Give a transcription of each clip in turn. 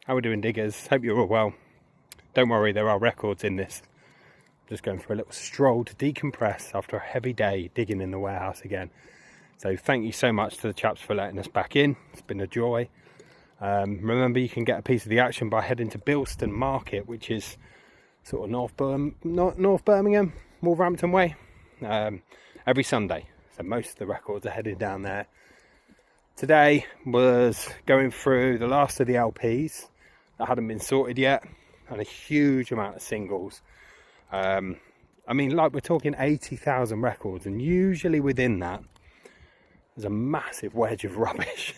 How are we doing, diggers? Hope you're all well. Don't worry, there are records in this. Just going for a little stroll to decompress after a heavy day digging in the warehouse again. So thank you so much to the chaps for letting us back in. It's been a joy. Remember, you can get a piece of the action by heading to Bilston Market, which is sort of North Birmingham, Wolverhampton way, every Sunday. So most of the records are headed down there. Today was going through the last of the LPs that hadn't been sorted yet, and a huge amount of singles. I mean, like, we're talking 80,000 records, and usually within that there's a massive wedge of rubbish.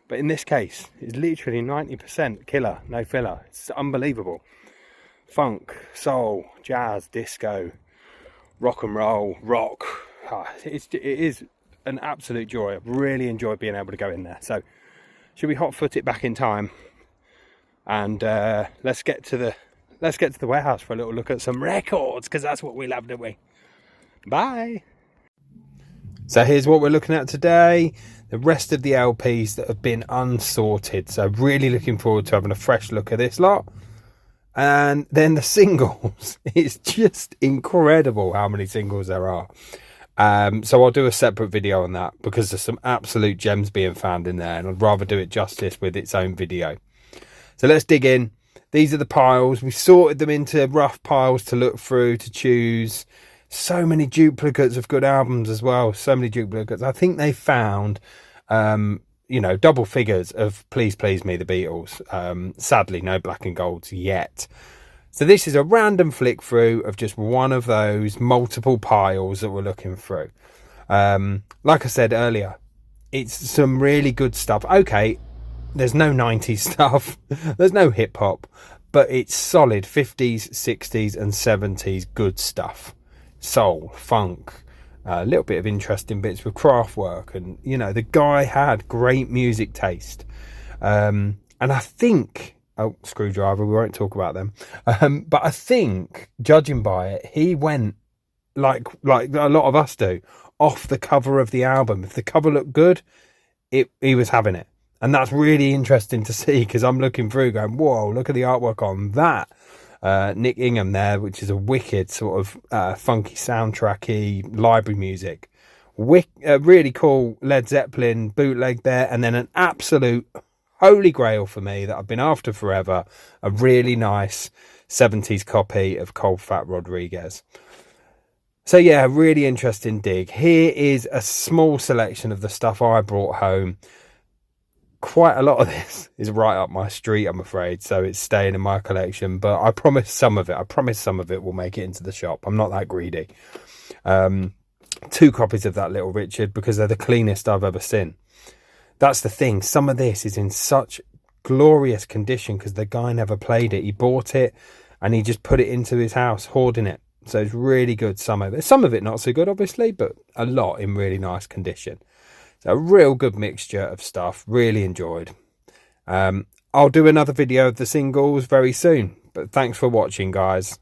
But in this case, it's literally 90% killer, no filler. It's unbelievable. Funk, soul, jazz, disco, rock and roll, rock. It is an absolute joy. I've really enjoyed being able to go in there. So should we hot-foot it back in time, and let's get to the warehouse for a little look at some records, because that's what we love, don't we? Bye. So here's what we're looking at today. The rest of the LPs that have been unsorted. So really looking forward to having a fresh look at this lot. And then the singles. It's just incredible how many singles there are. So I'll do a separate video on that, because there's some absolute gems being found in there, and I'd rather do it justice with its own video. So let's dig in. These are the piles. We sorted them into rough piles to look through, to choose. So many duplicates of good albums as well. So many duplicates. I think they found, double figures of Please Please Me, the Beatles. Sadly, no black and golds yet. So this is a random flick through of just one of those multiple piles that we're looking through. Like I said earlier, it's some really good stuff. Okay, there's no 90s stuff. There's no hip hop, but it's solid 50s, 60s and 70s good stuff. Soul, funk, a little bit of interesting bits with craft work, and the guy had great music taste. And I think, Screwdriver, we won't talk about them, but I think, judging by it, he went like a lot of us do, off the cover of the album. If the cover looked good, he was having it. And that's really interesting to see, because I'm looking through going, whoa, look at the artwork on that. Nick Ingham there, which is a wicked sort of funky soundtracky library music. Really cool Led Zeppelin bootleg there, and then an absolute holy grail for me that I've been after forever, a really nice 70s copy of Cold Fat Rodriguez. So yeah, really interesting dig. Here is a small selection of the stuff I brought home. Quite a lot of this is right up my street, I'm afraid, so it's staying in my collection, but I promise some of it will make it into the shop. I'm not that greedy. 2 copies of that Little Richard, because they're the cleanest I've ever seen. That's the thing, some of this is in such glorious condition because the guy never played it. He bought it and he just put it into his house, hoarding it. So it's really good, some of it not so good, obviously, but a lot in really nice condition. So a real good mixture of stuff. Really enjoyed. I'll do another video of the singles very soon. But thanks for watching, guys.